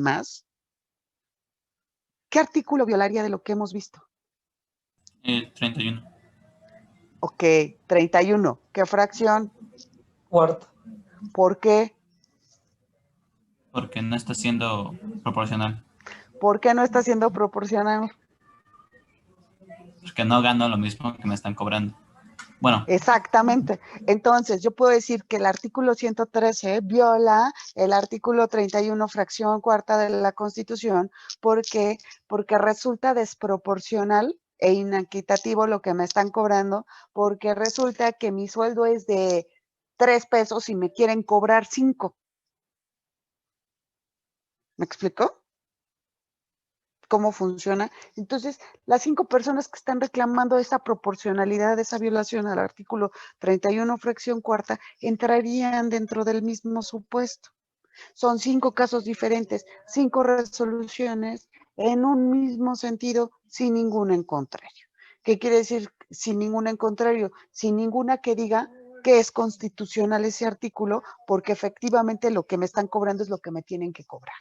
más, ¿qué artículo violaría de lo que hemos visto? 31. Ok, 31. ¿Qué fracción? Cuarta. ¿Por qué? Porque no está siendo proporcional. ¿Por qué no está siendo proporcional? Porque no gano lo mismo que me están cobrando. Bueno. Exactamente. Entonces, yo puedo decir que el artículo 113 viola el artículo 31, fracción cuarta de la Constitución. ¿Por qué? Porque resulta desproporcional e inequitativo lo que me están cobrando, porque resulta que mi sueldo es de 3 pesos y me quieren cobrar 5. ¿Me explicó cómo funciona? Entonces, las 5 personas que están reclamando esa proporcionalidad, esa violación al artículo 31, fracción cuarta, entrarían dentro del mismo supuesto. Son 5 casos diferentes, 5 resoluciones en un mismo sentido, sin ninguna en contrario. ¿Qué quiere decir sin ninguna en contrario? Sin ninguna que diga que es constitucional ese artículo, porque efectivamente lo que me están cobrando es lo que me tienen que cobrar.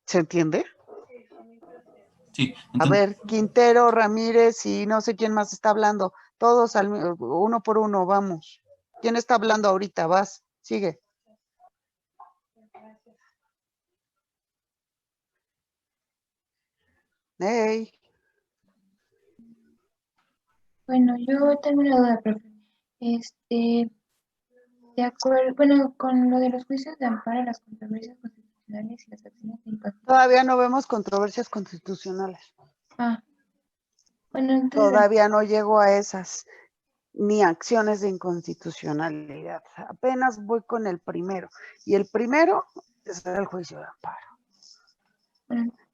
¿Se entiende? Sí. Entonces, a ver, Quintero, Ramírez y no sé quién más está hablando. Todos uno por uno, vamos. ¿Quién está hablando ahorita? Vas, sigue. Hey. Bueno, yo tengo una duda, profe. De acuerdo, bueno, con lo de los juicios de amparo, las controversias constitucionales y las acciones de inconstitucionalidad. Todavía no vemos controversias constitucionales. Bueno, entonces. Todavía no llego a esas, ni acciones de inconstitucionalidad. Apenas voy con el primero. Y el primero es el juicio de amparo.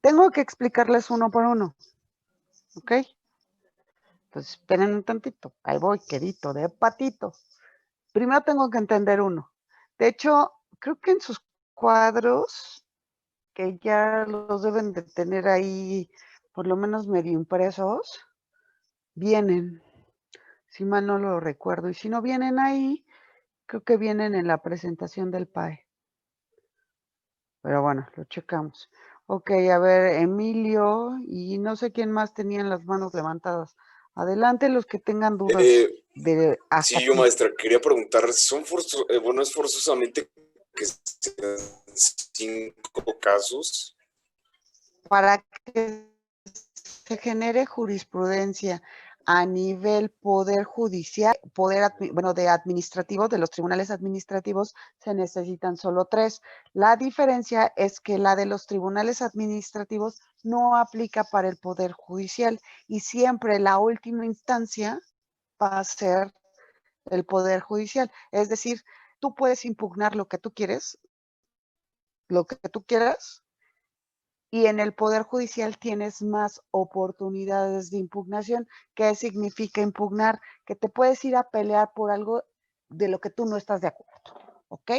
Tengo que explicarles uno por uno. ¿Ok? Entonces, esperen un tantito. Ahí voy, quedito, de patito. Primero tengo que entender uno. De hecho, creo que en sus cuadros, que ya los deben de tener ahí por lo menos medio impresos, vienen, si mal no lo recuerdo. Y si no vienen ahí, creo que vienen en la presentación del PAE. Pero bueno, lo checamos. Ok, a ver, Emilio y no sé quién más tenían las manos levantadas. Adelante los que tengan dudas. Sí, yo maestra, quería preguntar, bueno, es forzosamente que sean 5 casos? Para que se genere jurisprudencia a nivel poder judicial, de administrativo, de los tribunales administrativos, se necesitan solo 3. La diferencia es que la de los tribunales administrativos no aplica para el poder judicial y siempre la última instancia va a ser el poder judicial. Es decir, tú puedes impugnar lo que tú quieres, y en el Poder Judicial tienes más oportunidades de impugnación. ¿Qué significa impugnar? Que te puedes ir a pelear por algo de lo que tú no estás de acuerdo, ¿ok?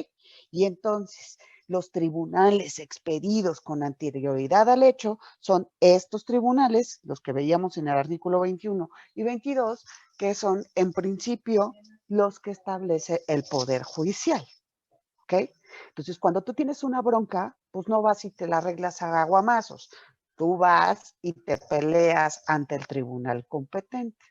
Y entonces, los tribunales expedidos con anterioridad al hecho son estos tribunales, los que veíamos en el artículo 21 y 22, que son en principio los que establece el Poder Judicial, ¿ok? Entonces, cuando tú tienes una bronca, pues no vas y te la arreglas a aguamazos. Tú vas y te peleas ante el tribunal competente,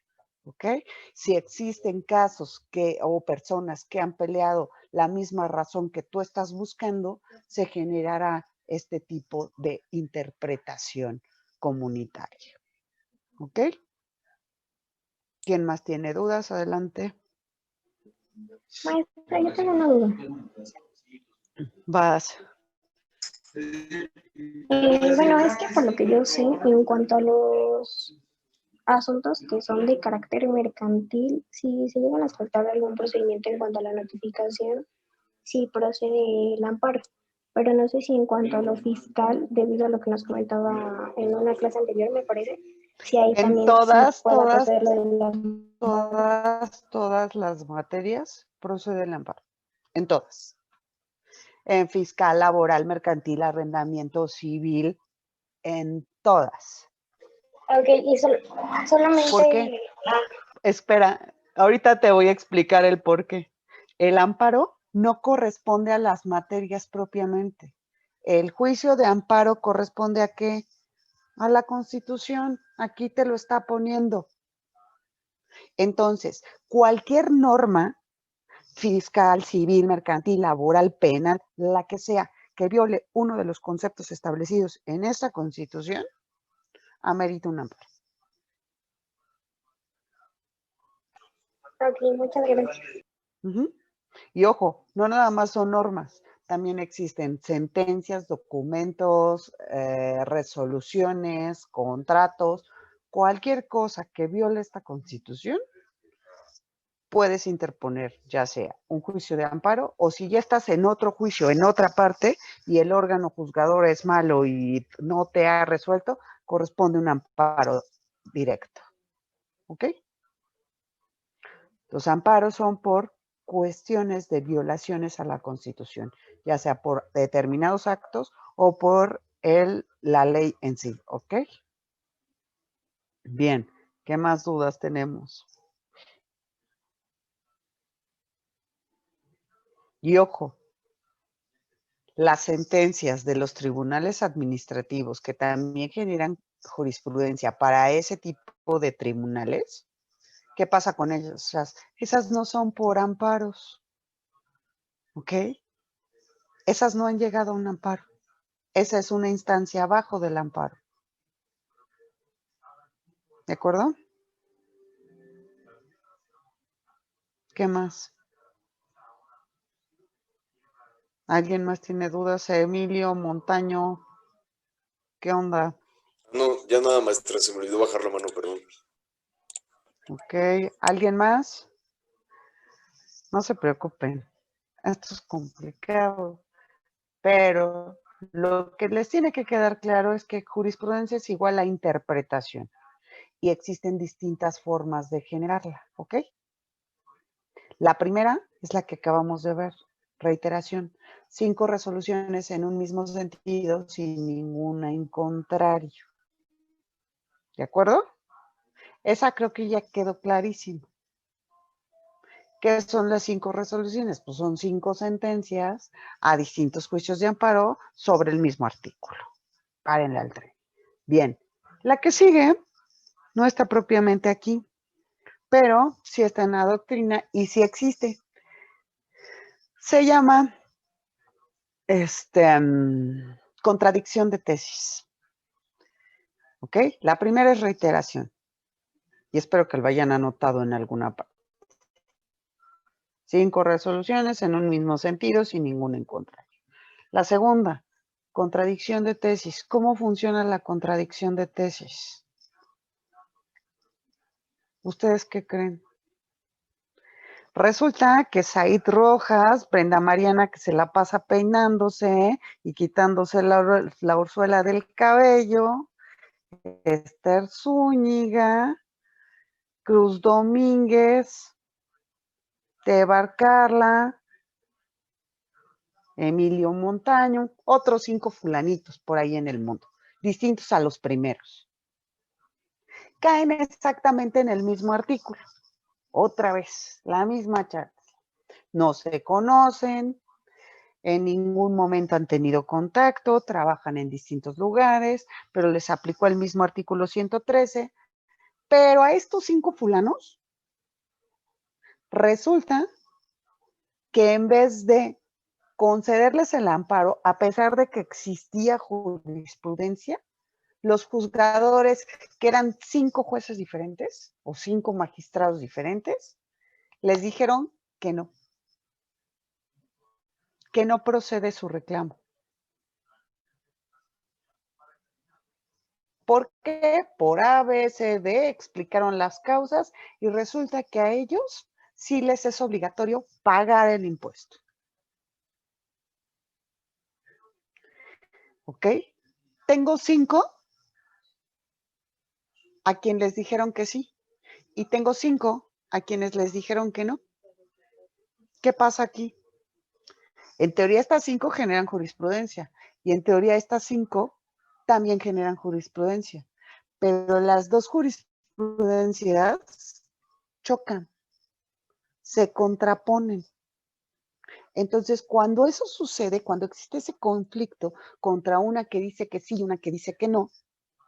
¿ok? Si existen casos o personas que han peleado la misma razón que tú estás buscando, se generará este tipo de interpretación comunitaria, ¿ok? ¿Quién más tiene dudas? Adelante. Maestra, yo tengo una duda. Vas. Bueno, es que por lo que yo sé, en cuanto a los asuntos que son de carácter mercantil, si se llegan a saltar algún procedimiento en cuanto a la notificación, sí procede el amparo. Pero no sé si en cuanto a lo fiscal, debido a lo que nos comentaba en una clase anterior, me parece, si ahí en también todas las materias procede el amparo. En todas. En fiscal, laboral, mercantil, arrendamiento, civil, en todas. Ok, y solamente... ¿Por qué? Espera, ahorita te voy a explicar el por qué. El amparo no corresponde a las materias propiamente. El juicio de amparo corresponde ¿a qué? A la Constitución. Aquí te lo está poniendo. Entonces, cualquier norma fiscal, civil, mercantil, laboral, penal, la que sea, que viole uno de los conceptos establecidos en esta Constitución, amerita un amparo. Ok, muchas gracias. Y ojo, no nada más son normas, también existen sentencias, documentos, resoluciones, contratos, cualquier cosa que viole esta Constitución, puedes interponer ya sea un juicio de amparo o si ya estás en otro juicio, en otra parte, y el órgano juzgador es malo y no te ha resuelto, corresponde un amparo directo. ¿Ok? Los amparos son por cuestiones de violaciones a la Constitución, ya sea por determinados actos o por la ley en sí. ¿Ok? Bien, ¿qué más dudas tenemos? Y ojo, las sentencias de los tribunales administrativos que también generan jurisprudencia para ese tipo de tribunales, ¿qué pasa con ellas? Esas no son por amparos, ¿ok? Esas no han llegado a un amparo. Esa es una instancia abajo del amparo. ¿De acuerdo? ¿Qué más? ¿Alguien más tiene dudas? Emilio, Montaño, ¿qué onda? No, ya nada, maestra, se me olvidó bajar la mano, perdón. Ok, ¿alguien más? No se preocupen, esto es complicado, pero lo que les tiene que quedar claro es que jurisprudencia es igual a interpretación y existen distintas formas de generarla, ¿ok? La primera es la que acabamos de ver, reiteración. 5 resoluciones en un mismo sentido sin ninguna en contrario. ¿De acuerdo? Esa creo que ya quedó clarísimo. ¿Qué son las 5 resoluciones? Pues son 5 sentencias a distintos juicios de amparo sobre el mismo artículo. Párenle al tren. Bien, la que sigue no está propiamente aquí, pero sí está en la doctrina y sí existe. Se llama contradicción de tesis. ¿Ok? La primera es reiteración. Y espero que lo hayan anotado en alguna parte. 5 resoluciones en un mismo sentido sin ningún en contra. La segunda, contradicción de tesis. ¿Cómo funciona la contradicción de tesis? ¿Ustedes qué creen? Resulta que Said Rojas, Brenda Mariana, que se la pasa peinándose y quitándose la orzuela del cabello, Esther Zúñiga, Cruz Domínguez, Tebar Carla, Emilio Montaño, otros 5 fulanitos por ahí en el mundo, distintos a los primeros. Caen exactamente en el mismo artículo. Otra vez, la misma charla. No se conocen, en ningún momento han tenido contacto, trabajan en distintos lugares, pero les aplicó el mismo artículo 113. Pero a estos 5 fulanos, resulta que en vez de concederles el amparo, a pesar de que existía jurisprudencia, los juzgadores, que eran 5 jueces diferentes o 5 magistrados diferentes, les dijeron que no procede su reclamo. ¿Por qué? Por A, B, C, D, explicaron las causas y resulta que a ellos sí les es obligatorio pagar el impuesto. ¿Ok? Tengo 5 a quienes les dijeron que sí y tengo 5 a quienes les dijeron que no. ¿Qué pasa aquí? En teoría estas 5 generan jurisprudencia y en teoría estas 5 también generan jurisprudencia, pero las dos jurisprudencias chocan, se contraponen. Entonces, cuando eso sucede, cuando existe ese conflicto contra una que dice que sí y una que dice que no,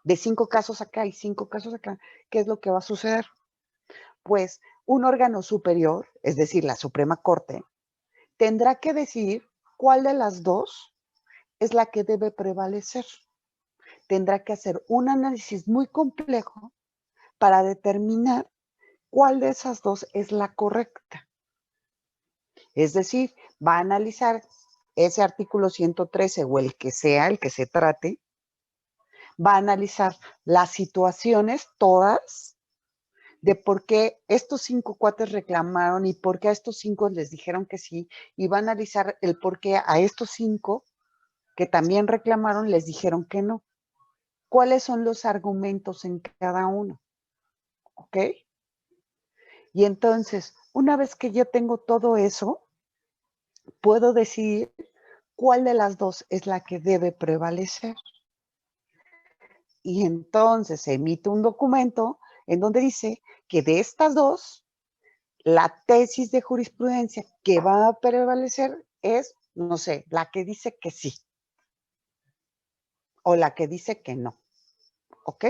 de 5 casos acá y 5 casos acá, ¿qué es lo que va a suceder? Pues un órgano superior, es decir, la Suprema Corte, tendrá que decidir cuál de las dos es la que debe prevalecer. Tendrá que hacer un análisis muy complejo para determinar cuál de esas dos es la correcta. Es decir, va a analizar ese artículo 113 o el que sea, el que se trate, va a analizar las situaciones todas de por qué estos 5 cuates reclamaron y por qué a estos 5 les dijeron que sí, y va a analizar el por qué a estos 5 que también reclamaron les dijeron que no. ¿Cuáles son los argumentos en cada uno? ¿Ok? Y entonces, una vez que yo tengo todo eso, puedo decidir cuál de las dos es la que debe prevalecer. Y entonces se emite un documento en donde dice que de estas dos, la tesis de jurisprudencia que va a prevalecer es, no sé, la que dice que sí o la que dice que no. ¿Ok?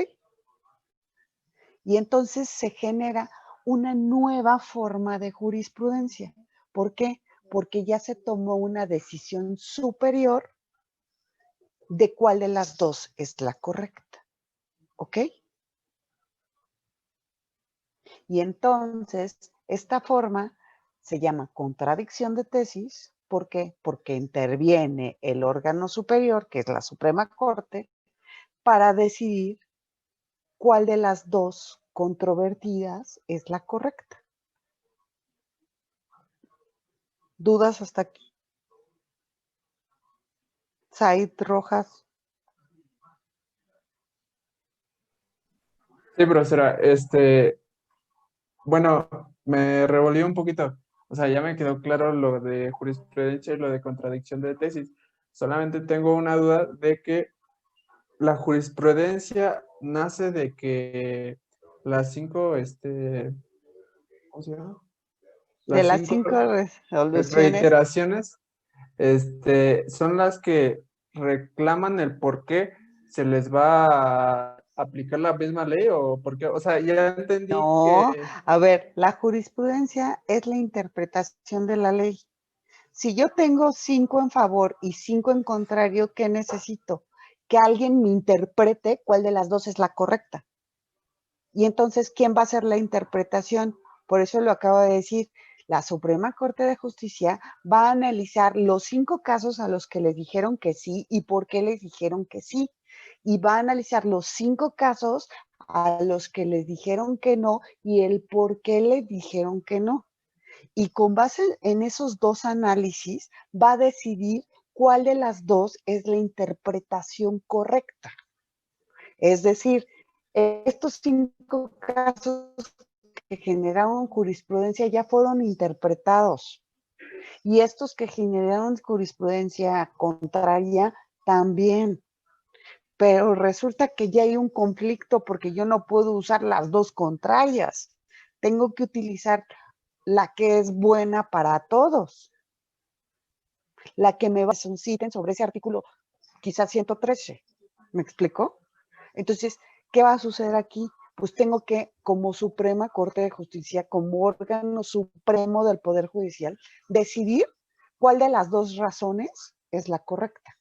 Y entonces se genera una nueva forma de jurisprudencia. ¿Por qué? Porque ya se tomó una decisión superior de cuál de las dos es la correcta. ¿Ok? Y entonces, esta forma se llama contradicción de tesis. ¿Por qué? Porque interviene el órgano superior, que es la Suprema Corte, para decidir cuál de las dos controvertidas es la correcta. ¿Dudas hasta aquí? Said Rojas. Sí, profesora, bueno, me revolví un poquito. O sea, ya me quedó claro lo de jurisprudencia y lo de contradicción de tesis. Solamente tengo una duda de que la jurisprudencia nace de que las 5, ¿cómo se llama? De Las las 5 5 resoluciones, reiteraciones, son las que reclaman el por qué se les va a aplicar la misma ley o por qué. O sea, ya entendí no. que... A ver, la jurisprudencia es la interpretación de la ley. Si yo tengo 5 en favor y 5 en contrario, ¿qué necesito? Que alguien me interprete cuál de las dos es la correcta. Y entonces, ¿quién va a hacer la interpretación? Por eso lo acabo de decir. La Suprema Corte de Justicia va a analizar los 5 casos a los que les dijeron que sí y por qué les dijeron que sí. Y va a analizar los 5 casos a los que les dijeron que no y el por qué les dijeron que no. Y con base en esos dos análisis va a decidir cuál de las dos es la interpretación correcta. Es decir, estos 5 casos que generaron jurisprudencia ya fueron interpretados y estos que generaron jurisprudencia contraria también. Pero resulta que ya hay un conflicto porque yo no puedo usar las dos contrarias. Tengo que utilizar la que es buena para todos. La que me va a susciten sobre ese artículo, quizás 113. ¿Me explico? Entonces, ¿qué va a suceder aquí? Pues tengo que, como Suprema Corte de Justicia, como órgano supremo del Poder Judicial, decidir cuál de las dos razones es la correcta.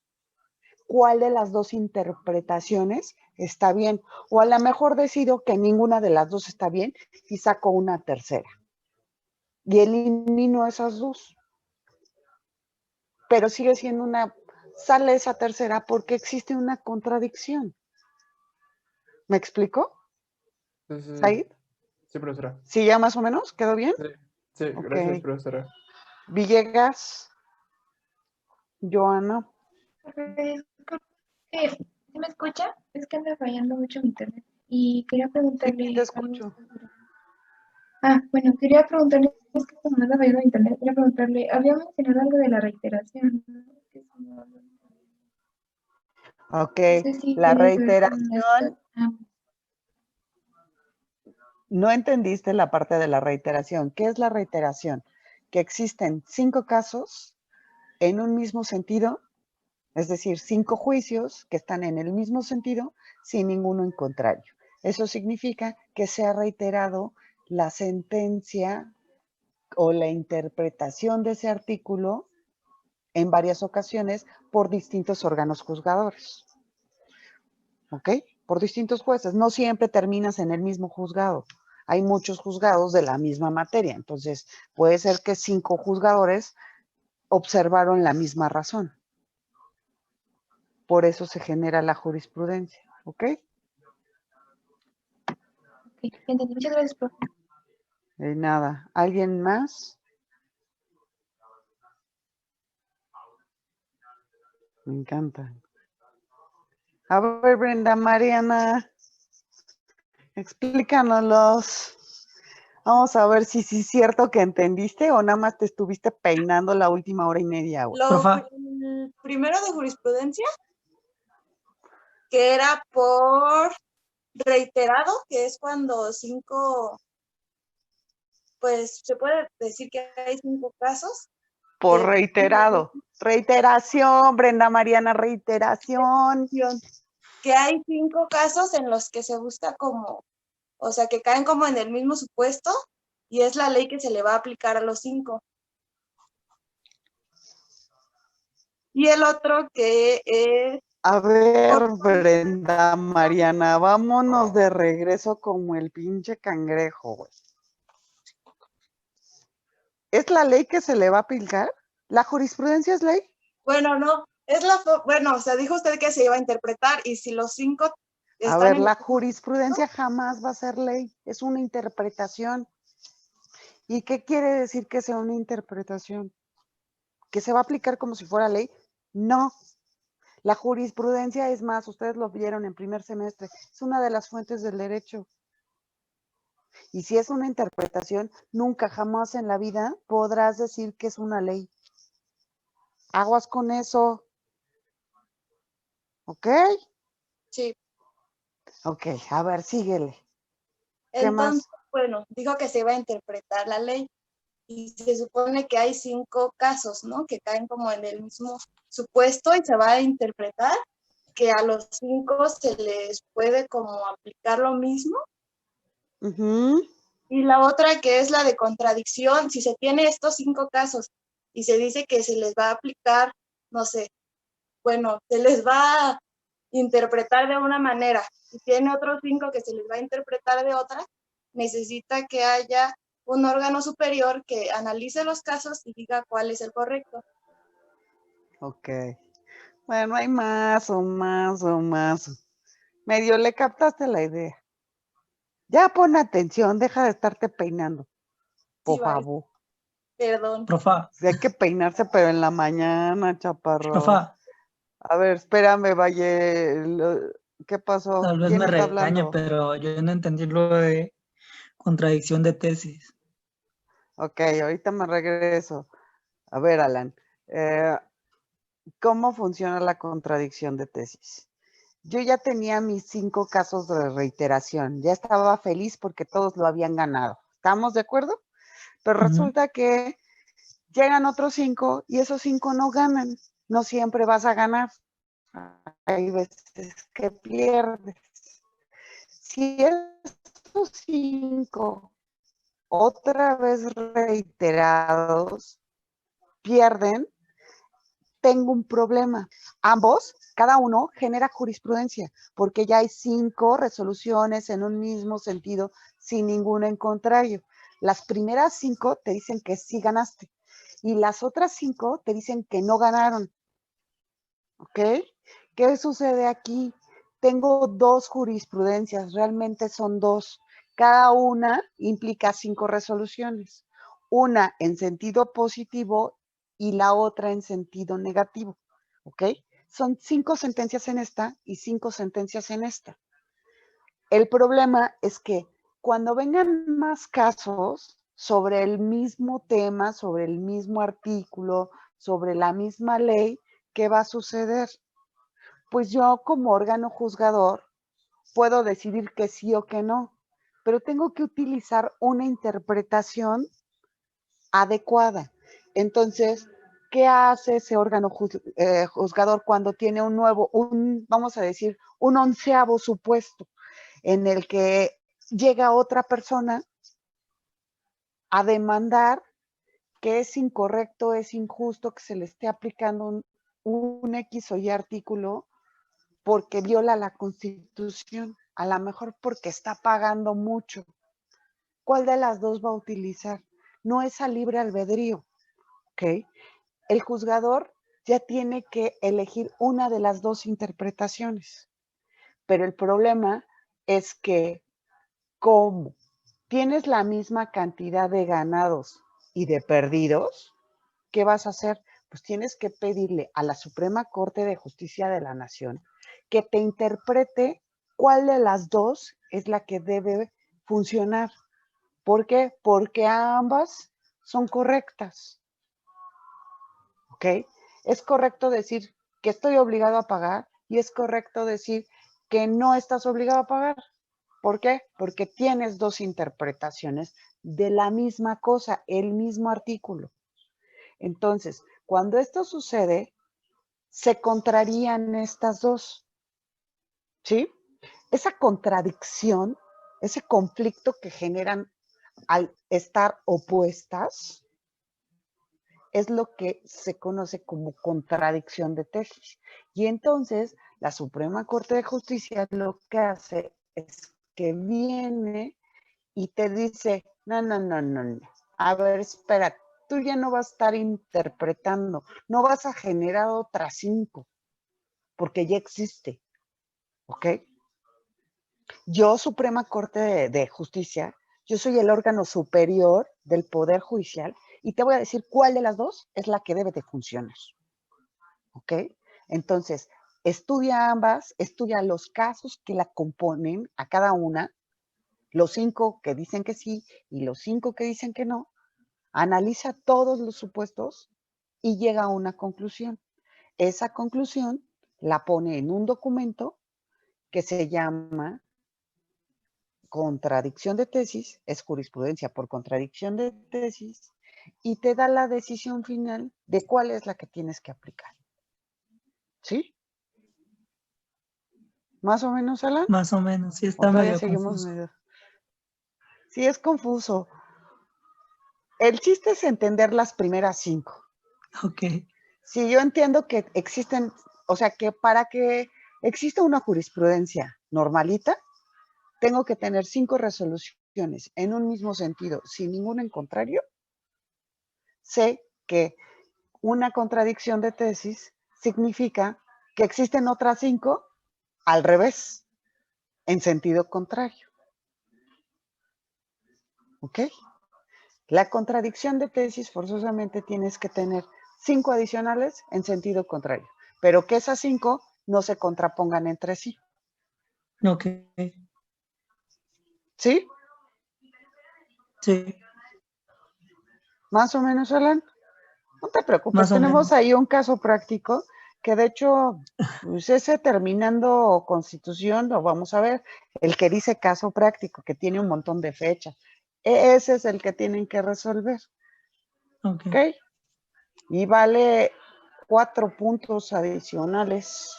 ¿Cuál de las dos interpretaciones está bien? O a lo mejor decido que ninguna de las dos está bien y saco una tercera. Y elimino esas dos. Pero sigue siendo sale esa tercera porque existe una contradicción. ¿Me explico? Sí, sí, ¿Said? sí, profesora. ¿Sí ya más o menos? ¿Quedó bien? Sí, sí, Ok. gracias, profesora. Villegas, Joana. Disculpe, ¿sí me escucha? Es que anda fallando mucho mi internet. Y quería Sí, te preguntarle algo escucho. sobre... bueno, quería preguntarle, es que como anda fallando mi internet, quería preguntarle, había mencionado algo de la reiteración, ¿no? Ok, No sé si la tiene que ver con reiteración, no entendiste la parte de la reiteración. ¿Qué es la reiteración? Que existen 5 casos en un mismo sentido, es decir, 5 juicios que están en el mismo sentido sin ninguno en contrario. Eso significa que se ha reiterado la sentencia o la interpretación de ese artículo en varias ocasiones por distintos órganos juzgadores. ¿Ok? Por distintos jueces. No siempre terminas en el mismo juzgado. Hay muchos juzgados de la misma materia. Entonces, puede ser que 5 juzgadores observaron la misma razón. Por eso se genera la jurisprudencia. ¿Ok? Ok, entendí. Muchas gracias, profe. De nada. ¿Alguien más? Me encanta. A ver, Brenda, Mariana, explícanoslos. Vamos a ver si sí es cierto que entendiste o nada más te estuviste peinando la última hora y media, güey. El primero de jurisprudencia, que era por reiterado, que es cuando 5, pues se puede decir que hay 5 casos. Por reiterado. Reiteración, Brenda Mariana, reiteración. Que hay 5 casos en los que se busca como, o sea, que caen como en el mismo supuesto y es la ley que se le va a aplicar a los 5. Y el otro que es... A ver, Brenda Mariana, vámonos de regreso como el pinche cangrejo, güey. ¿Es la ley que se le va a aplicar? ¿La jurisprudencia es ley? Bueno, no, bueno, o sea, dijo usted que se iba a interpretar y si los 5 A están ver, en... la jurisprudencia jamás va a ser ley, es una interpretación. ¿Y qué quiere decir que sea una interpretación? ¿Que se va a aplicar como si fuera ley? No. La jurisprudencia es más, ustedes lo vieron en primer semestre, es una de las fuentes del derecho. Y si es una interpretación, nunca jamás en la vida podrás decir que es una ley. Aguas con eso. ¿Ok? Sí. Ok, a ver, síguele. ¿Qué Entonces, más? bueno, dijo que se iba a interpretar la ley y se supone que hay 5 casos, ¿no? Que caen como en el mismo supuesto y se va a interpretar que a los 5 se les puede como aplicar lo mismo. Y la otra que es la de contradicción, si se tiene estos 5 casos y se dice que se les va a aplicar, no sé, bueno, se les va a interpretar de una manera y tiene otros 5 que se les va a interpretar de otra, necesita que haya un órgano superior que analice los casos y diga cuál es el correcto. Ok. Bueno, hay más o más o más. Medio le captaste la idea. Ya pon atención, deja de estarte peinando. Por Sí, favor. Perdón. Profa, Sí, hay que peinarse, pero en la mañana, chaparro. profa, A ver, espérame, Valle. ¿Qué pasó? tal vez ¿Quién me está regañe, hablando? pero yo no entendí lo de contradicción de tesis. Ok, ahorita me regreso. A ver, Alan, ¿cómo funciona la contradicción de tesis? Yo ya tenía mis 5 casos de reiteración. Ya estaba feliz porque todos lo habían ganado. ¿Estamos de acuerdo? Pero resulta que llegan otros 5 y esos 5 no ganan. No siempre vas a ganar. Hay veces que pierdes. Si esos 5 otra vez reiterados pierden, tengo un problema. Ambos, cada uno genera jurisprudencia, porque ya hay 5 resoluciones en un mismo sentido, sin ninguna en contrario. Las primeras 5 te dicen que sí ganaste, y las otras 5 te dicen que no ganaron. ¿Ok? ¿Qué sucede aquí? Tengo 2 jurisprudencias, realmente son 2. Cada una implica 5 resoluciones. Una en sentido positivo y la otra en sentido negativo. ¿Ok? Son 5 sentencias en esta y 5 sentencias en esta. El problema es que cuando vengan más casos sobre el mismo tema, sobre el mismo artículo, sobre la misma ley, ¿qué va a suceder? Pues yo como órgano juzgador puedo decidir que sí o que no, pero tengo que utilizar una interpretación adecuada. Entonces, ¿qué hace ese órgano juzgador cuando tiene vamos a decir, un 11º supuesto en el que llega otra persona a demandar que es incorrecto, es injusto que se le esté aplicando un X o Y artículo porque viola la Constitución, a lo mejor porque está pagando mucho? ¿Cuál de las dos va a utilizar? No es a libre albedrío, ¿ok? El juzgador ya tiene que elegir una de las dos interpretaciones, pero el problema es que como tienes la misma cantidad de ganados y de perdidos, ¿qué vas a hacer? Pues tienes que pedirle a la Suprema Corte de Justicia de la Nación que te interprete cuál de las dos es la que debe funcionar. ¿Por qué? Porque ambas son correctas. ¿Ok? Es correcto decir que estoy obligado a pagar y es correcto decir que no estás obligado a pagar. ¿Por qué? Porque tienes dos interpretaciones de la misma cosa, el mismo artículo. Entonces, cuando esto sucede, se contrarían estas dos. ¿Sí? Esa contradicción, ese conflicto que generan al estar opuestas, es lo que se conoce como contradicción de tesis. Y entonces, la Suprema Corte de Justicia lo que hace es que viene y te dice, no. A ver, espera, tú ya no vas a estar interpretando, no vas a generar otras 5, porque ya existe, ¿ok? Yo, Suprema Corte de Justicia, yo soy el órgano superior del Poder Judicial y te voy a decir cuál de las dos es la que debe de funcionar, ¿ok? Entonces, estudia ambas, estudia los casos que la componen a cada una, los 5 que dicen que sí y los 5 que dicen que no, analiza todos los supuestos y llega a una conclusión. Esa conclusión la pone en un documento que se llama contradicción de tesis, es jurisprudencia por contradicción de tesis, y te da la decisión final de cuál es la que tienes que aplicar. ¿Sí? ¿Más o menos, Alan? Más o menos, sí ¿O está todavía medio seguimos confuso. medio? Sí, es confuso. El chiste es entender las primeras 5. Ok, Sí, yo entiendo que existen, o sea, que para que exista una jurisprudencia normalita, tengo que tener 5 resoluciones en un mismo sentido, sin ningún en contrario. Sé que una contradicción de tesis significa que existen otras 5 al revés, en sentido contrario. ¿Ok? La contradicción de tesis forzosamente tienes que tener 5 adicionales en sentido contrario, pero que esas 5 no se contrapongan entre sí. ok, ¿Sí? sí, Más o menos, Alan. No te preocupes, más o tenemos menos. ahí un caso práctico que de hecho, pues ese terminando Constitución, lo vamos a ver, el que dice caso práctico, que tiene un montón de fechas. Ese es el que tienen que resolver. Ok, ¿Ok? Y vale 4 puntos adicionales,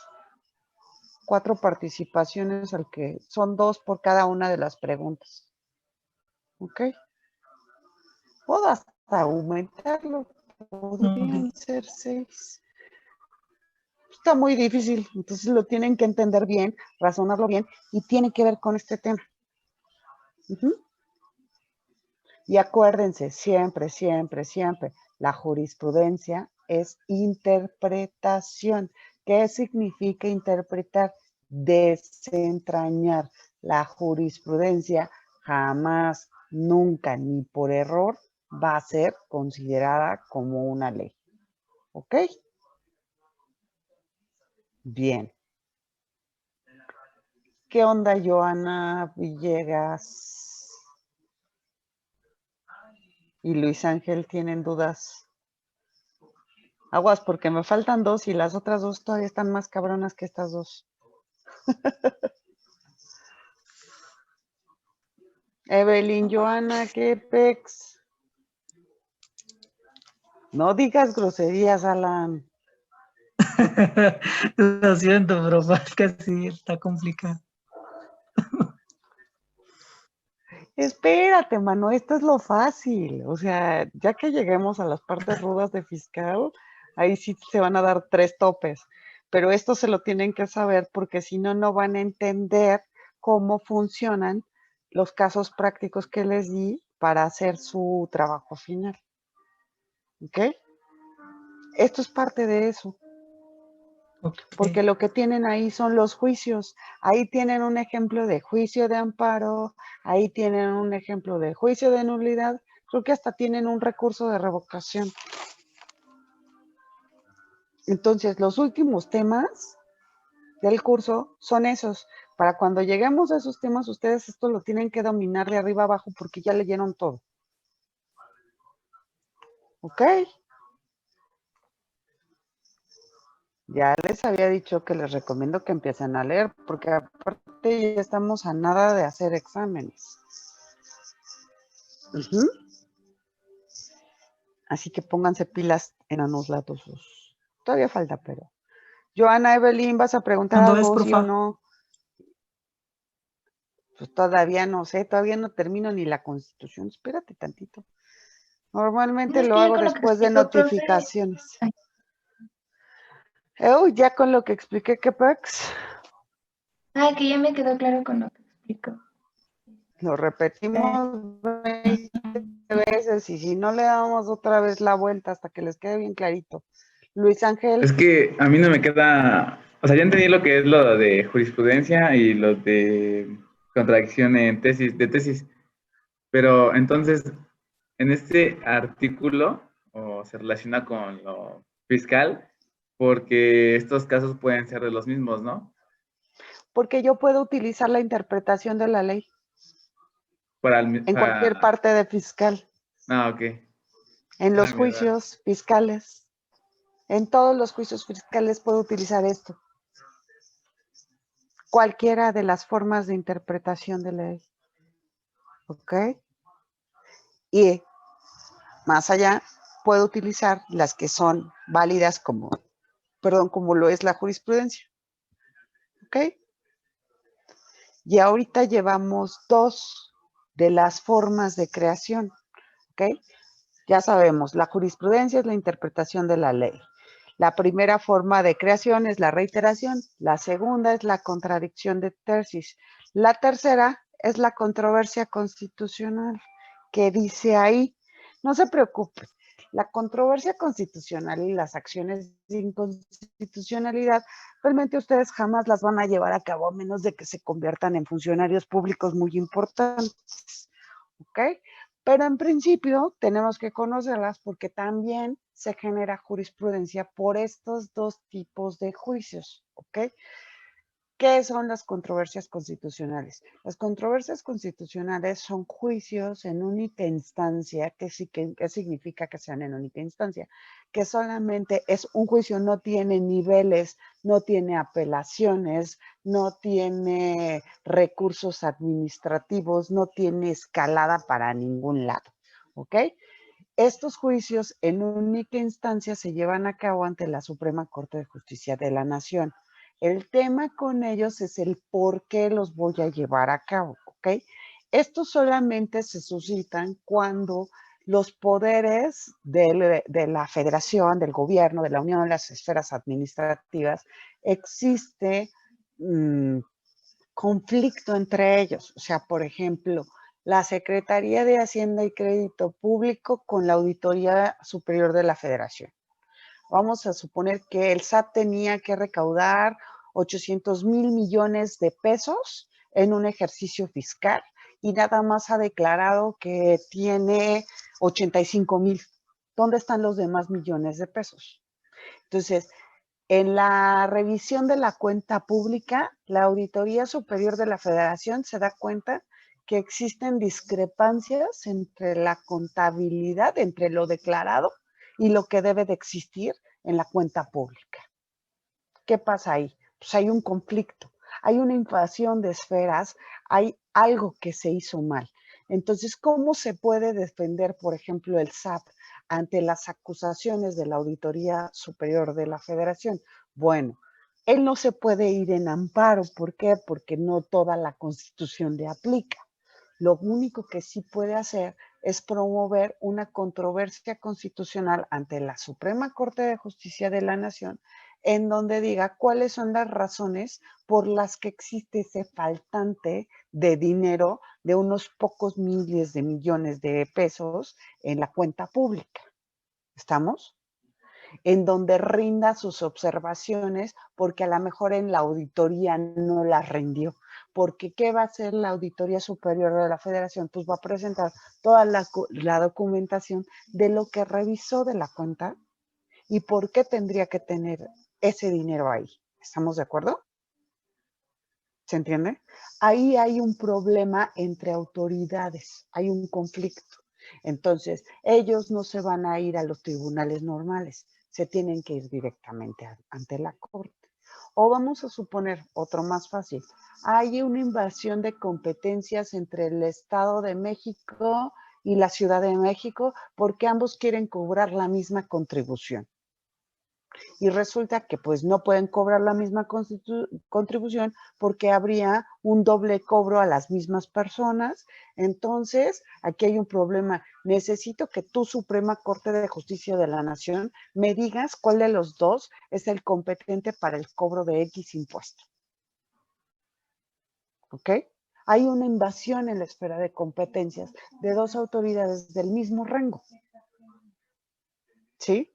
4 participaciones al que son 2 por cada una de las preguntas. ¿Ok? Puedo hasta aumentarlo, podrían ok. ser 6. Está muy difícil, entonces lo tienen que entender bien, razonarlo bien y tiene que ver con este tema. Y acuérdense, siempre, la jurisprudencia es interpretación. ¿Qué significa interpretar? Desentrañar. La jurisprudencia jamás, nunca, ni por error va a ser considerada como una ley. ¿Ok? Bien. ¿Qué onda, Joana Villegas? Y Luis Ángel tienen dudas. Aguas, porque me faltan 2 y las otras 2 todavía están más cabronas que estas 2. Evelyn, Joana, ¿qué pex? No digas groserías, Alan. Lo siento, profe, es que sí, está complicado. Espérate, mano, esto es lo fácil. O sea, ya que lleguemos a las partes rudas de fiscal, ahí sí se van a dar 3 topes. Pero esto se lo tienen que saber porque si no, no van a entender cómo funcionan los casos prácticos que les di para hacer su trabajo final. ¿Ok? Esto es parte de eso. Ok. Porque lo que tienen ahí son los juicios. Ahí tienen un ejemplo de juicio de amparo, ahí tienen un ejemplo de juicio de nulidad, creo que hasta tienen un recurso de revocación. Entonces, los últimos temas del curso son esos. Para cuando lleguemos a esos temas, ustedes esto lo tienen que dominar de arriba abajo porque ya leyeron todo. ¿Ok? Ya les había dicho que les recomiendo que empiecen a leer, porque aparte ya estamos a nada de hacer exámenes. Así que pónganse pilas en los latosos. Todavía falta, pero. Joana, Evelyn, ¿vas a preguntar ¿Cuándo es, algo, sí o profa? no? Pues todavía no sé, todavía no termino ni la Constitución. Espérate tantito. Normalmente Es lo que ya hago con lo que después de explicó, profe. notificaciones. Ay, Ya con lo que expliqué, ¿qué pex? que ya me quedó claro con lo que explicó. Lo repetimos 20 veces y si no le damos otra vez la vuelta hasta que les quede bien clarito. Luis Ángel. Es que a mí no me queda, o sea, ya entendí lo que es lo de jurisprudencia y lo de contradicción en tesis, pero entonces, en este artículo, o se relaciona con lo fiscal, porque estos casos pueden ser de los mismos, ¿no? Porque yo puedo utilizar la interpretación de la ley en cualquier parte de fiscal. Ok. En los Mira. juicios fiscales, en todos los juicios fiscales puedo utilizar esto. Cualquiera de las formas de interpretación de ley. ¿Ok? Y más allá, puedo utilizar las que son válidas como lo es la jurisprudencia. ¿Ok? Y ahorita llevamos 2 de las formas de creación. ¿Ok? Ya sabemos, la jurisprudencia es la interpretación de la ley. La primera forma de creación es la reiteración, la segunda es la contradicción de tesis, la tercera es la controversia constitucional, que dice ahí, no se preocupe, la controversia constitucional y las acciones de inconstitucionalidad, realmente ustedes jamás las van a llevar a cabo a menos de que se conviertan en funcionarios públicos muy importantes, ¿ok? Pero en principio tenemos que conocerlas porque también se genera jurisprudencia por estos 2 tipos de juicios, ¿ok? ¿Qué son las controversias constitucionales? Las controversias constitucionales son juicios en única instancia, ¿qué significa que sean en única instancia? Que solamente es un juicio, no tiene niveles, no tiene apelaciones, no tiene recursos administrativos, no tiene escalada para ningún lado, ¿ok? Estos juicios en única instancia se llevan a cabo ante la Suprema Corte de Justicia de la Nación. El tema con ellos es el por qué los voy a llevar a cabo, ¿ok? Estos solamente se suscitan cuando los poderes de la federación, del gobierno, de la unión, de las esferas administrativas, existe conflicto entre ellos. O sea, por ejemplo, la Secretaría de Hacienda y Crédito Público con la Auditoría Superior de la Federación. Vamos a suponer que el SAT tenía que recaudar 800,000 millones de pesos en un ejercicio fiscal y nada más ha declarado que tiene 85,000. ¿Dónde están los demás millones de pesos? Entonces, en la revisión de la cuenta pública, la Auditoría Superior de la Federación se da cuenta que existen discrepancias entre la contabilidad, entre lo declarado y lo que debe de existir en la cuenta pública. ¿Qué pasa ahí? Pues hay un conflicto, hay una invasión de esferas, hay algo que se hizo mal. Entonces, ¿cómo se puede defender, por ejemplo, el SAT ante las acusaciones de la Auditoría Superior de la Federación? Bueno, él no se puede ir en amparo. ¿Por qué? Porque no toda la Constitución le aplica. Lo único que sí puede hacer es promover una controversia constitucional ante la Suprema Corte de Justicia de la Nación, en donde diga cuáles son las razones por las que existe ese faltante de dinero de unos pocos miles de millones de pesos en la cuenta pública. ¿Estamos? En donde rinda sus observaciones, porque a lo mejor en la auditoría no las rindió. Porque ¿qué va a hacer la Auditoría Superior de la Federación? Pues va a presentar toda la documentación de lo que revisó de la cuenta y por qué tendría que tener ese dinero ahí. ¿Estamos de acuerdo? ¿Se entiende? Ahí hay un problema entre autoridades, hay un conflicto. Entonces, ellos no se van a ir a los tribunales normales, se tienen que ir directamente ante la Corte. O vamos a suponer otro más fácil. Hay una invasión de competencias entre el Estado de México y la Ciudad de México porque ambos quieren cobrar la misma contribución. Y resulta que pues no pueden cobrar la misma contribución porque habría un doble cobro a las mismas personas. Entonces, aquí hay un problema. Necesito que tú, Suprema Corte de Justicia de la Nación, me digas cuál de los dos es el competente para el cobro de X impuesto. ¿Ok? Hay una invasión en la esfera de competencias de dos autoridades del mismo rango. ¿Sí?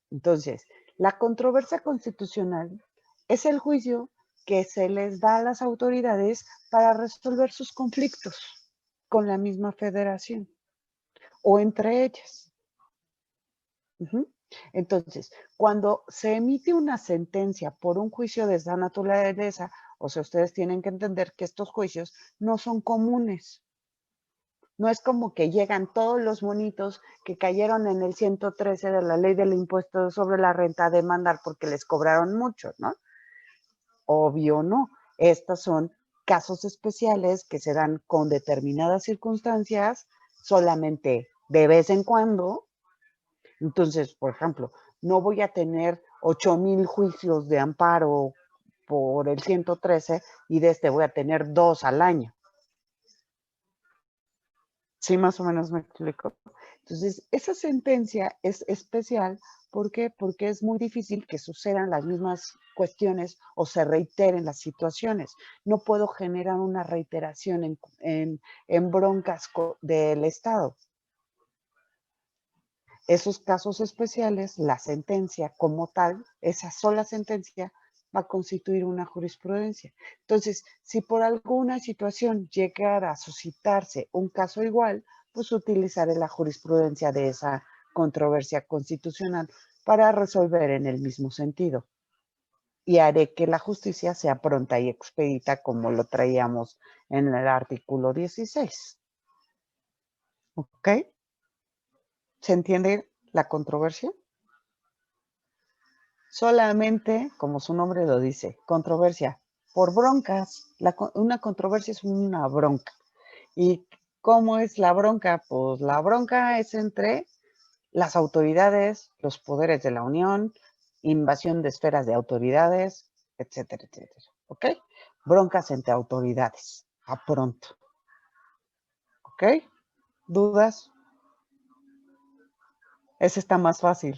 Entonces, la controversia constitucional es el juicio que se les da a las autoridades para resolver sus conflictos con la misma federación o entre ellas. Entonces, cuando se emite una sentencia por un juicio de esa naturaleza, o sea, ustedes tienen que entender que estos juicios no son comunes. No es como que llegan todos los monitos que cayeron en el 113 de la ley del impuesto sobre la renta a demandar porque les cobraron mucho, ¿no? Obvio no. Estos son casos especiales que se dan con determinadas circunstancias solamente de vez en cuando. Entonces, por ejemplo, no voy a tener 8,000 juicios de amparo por el 113 y de este voy a tener 2 al año. Sí, más o menos me explico. Entonces, esa sentencia es especial. ¿Por qué? Porque es muy difícil que sucedan las mismas cuestiones o se reiteren las situaciones. No puedo generar una reiteración en broncas del Estado. Esos casos especiales, la sentencia como tal, esa sola sentencia, va a constituir una jurisprudencia. Entonces, si por alguna situación llegara a suscitarse un caso igual, pues utilizaré la jurisprudencia de esa controversia constitucional para resolver en el mismo sentido. Y haré que la justicia sea pronta y expedita como lo traíamos en el artículo 16. ¿Ok? ¿Se entiende la controversia? Solamente, como su nombre lo dice, controversia por broncas. Una controversia es una bronca. ¿Y cómo es la bronca? Pues la bronca es entre las autoridades, los poderes de la Unión, invasión de esferas de autoridades, etcétera, etcétera. ¿Ok? Broncas entre autoridades. A pronto. ¿Ok? ¿Dudas? Ese está más fácil.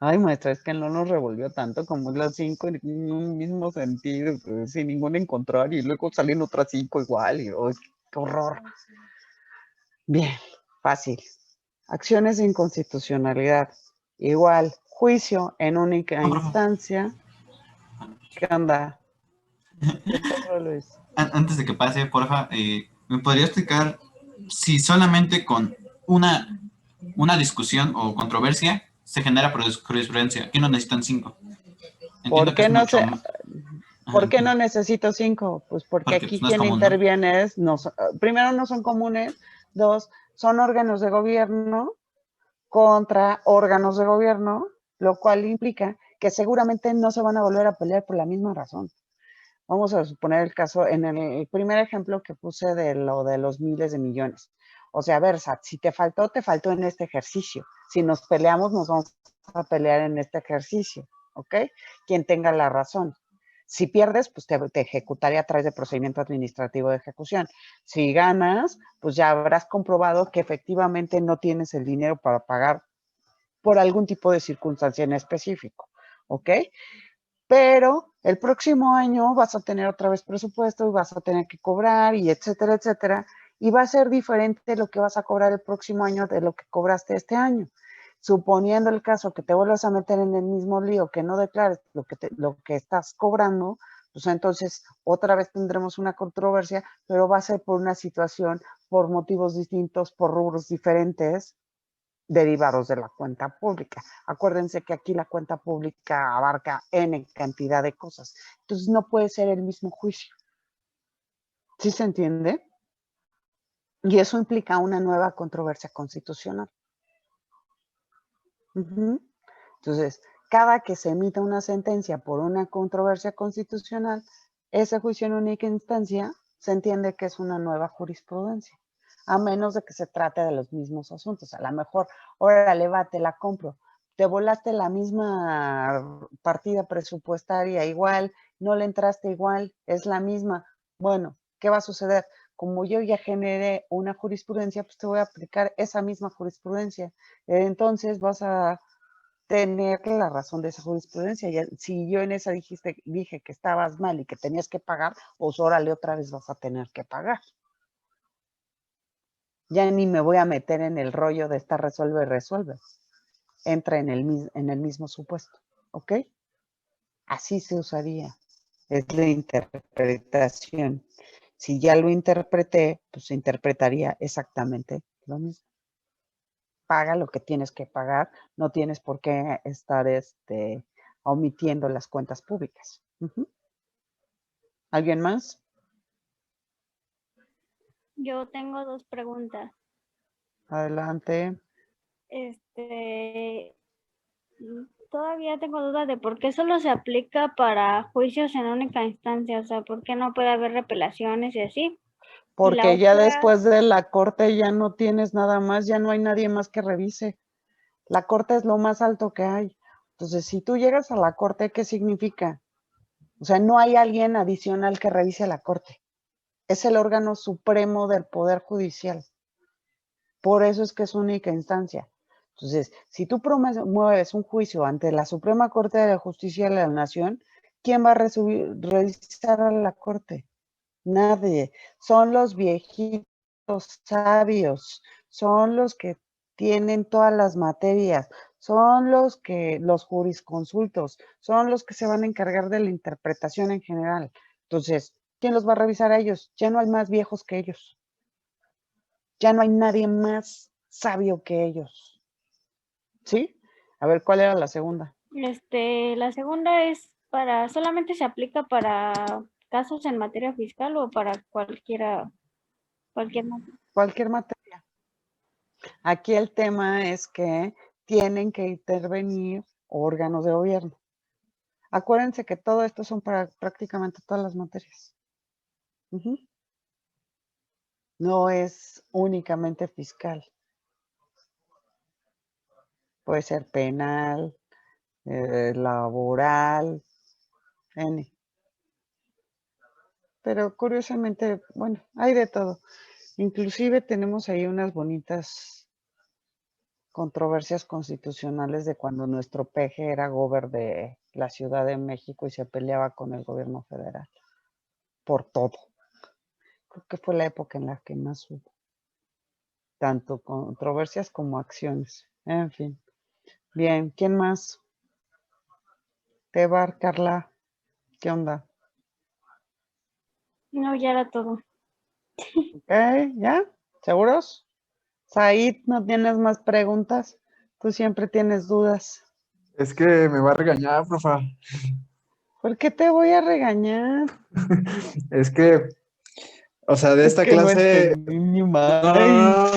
Ay, maestra, es que no nos revolvió tanto como las 5 en un mismo sentido, pues, sin ningún encontrar, y luego salen otras 5 igual, y ¡ay, qué horror! Bien, fácil. Acciones de inconstitucionalidad. Igual, juicio en única instancia. ¿Qué onda? ¿Qué pasó, Luis? Antes de que pase, porfa, ¿me podría explicar si solamente con una discusión o controversia se genera jurisprudencia? Aquí no necesitan 5. ¿Por qué no se...? ¿Por qué no entiendo. necesito 5? Pues porque aquí pues, no es quien común, interviene es, primero no son comunes, 2, son órganos de gobierno contra órganos de gobierno, lo cual implica que seguramente no se van a volver a pelear por la misma razón. Vamos a suponer el caso, en el primer ejemplo que puse de lo de los miles de millones. O sea, a ver, Sat, si te faltó en este ejercicio. Si nos peleamos, nos vamos a pelear en este ejercicio, ¿ok? Quien tenga la razón. Si pierdes, pues te ejecutaré a través de procedimiento administrativo de ejecución. Si ganas, pues ya habrás comprobado que efectivamente no tienes el dinero para pagar por algún tipo de circunstancia en específico, ¿ok? Pero el próximo año vas a tener otra vez presupuesto y vas a tener que cobrar y etcétera, etcétera. Y va a ser diferente lo que vas a cobrar el próximo año de lo que cobraste este año. Suponiendo el caso que te vuelvas a meter en el mismo lío, que no declares lo que estás cobrando, pues entonces otra vez tendremos una controversia, pero va a ser por una situación, por motivos distintos, por rubros diferentes, derivados de la cuenta pública. Acuérdense que aquí la cuenta pública abarca N cantidad de cosas. Entonces no puede ser el mismo juicio. ¿Sí se entiende? Y eso implica una nueva controversia constitucional. Entonces, cada que se emita una sentencia por una controversia constitucional, ese juicio en única instancia se entiende que es una nueva jurisprudencia, a menos de que se trate de los mismos asuntos. A lo mejor, órale, va, te la compro. Te volaste la misma partida presupuestaria igual, no le entraste igual, es la misma. Bueno, ¿qué va a suceder? Como yo ya generé una jurisprudencia, pues te voy a aplicar esa misma jurisprudencia. Entonces vas a tener la razón de esa jurisprudencia. Ya, si yo en esa dije que estabas mal y que tenías que pagar, pues órale, otra vez vas a tener que pagar. Ya ni me voy a meter en el rollo de estar resuelve. Entra en el mismo supuesto, ¿ok? Así se usaría. Es la interpretación. Si ya lo interpreté, pues se interpretaría exactamente lo mismo. Paga lo que tienes que pagar, no tienes por qué estar omitiendo las cuentas públicas. ¿Alguien más? Yo tengo dos preguntas. Adelante. Todavía tengo dudas de por qué solo se aplica para juicios en única instancia, o sea, por qué no puede haber repelaciones y así. Porque ya después de la corte ya no tienes nada más, ya no hay nadie más que revise. La corte es lo más alto que hay. Entonces, si tú llegas a la corte, ¿qué significa? O sea, no hay alguien adicional que revise la corte. Es el órgano supremo del Poder Judicial. Por eso es que es única instancia. Entonces, si tú mueves un juicio ante la Suprema Corte de Justicia de la Nación, ¿quién va a revisar a la corte? Nadie. Son los viejitos sabios, son los que tienen todas las materias, son los jurisconsultos, son los que se van a encargar de la interpretación en general. Entonces, ¿quién los va a revisar a ellos? Ya no hay más viejos que ellos. Ya no hay nadie más sabio que ellos. ¿Sí? A ver, ¿cuál era la segunda? La segunda es solamente se aplica para casos en materia fiscal o para cualquier materia. Cualquier materia. Aquí el tema es que tienen que intervenir órganos de gobierno. Acuérdense que todo esto son para prácticamente todas las materias. No es únicamente fiscal. Puede ser penal, laboral, N. Pero curiosamente, bueno, hay de todo. Inclusive tenemos ahí unas bonitas controversias constitucionales de cuando nuestro peje era gober de la Ciudad de México y se peleaba con el gobierno federal por todo. Creo que fue la época en la que más hubo tanto controversias como acciones. En fin. Bien, ¿quién más? Tebar, Carla, ¿qué onda? No, ya era todo. Ok, ¿ya? ¿Seguros? Said, ¿no tienes más preguntas? Tú siempre tienes dudas. Es que me va a regañar, profa. ¿Por qué te voy a regañar? Es que, o sea, de esta que clase... No.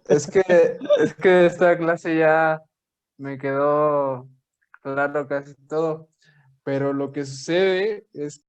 Es que esta clase ya me quedó claro casi todo. Pero lo que sucede es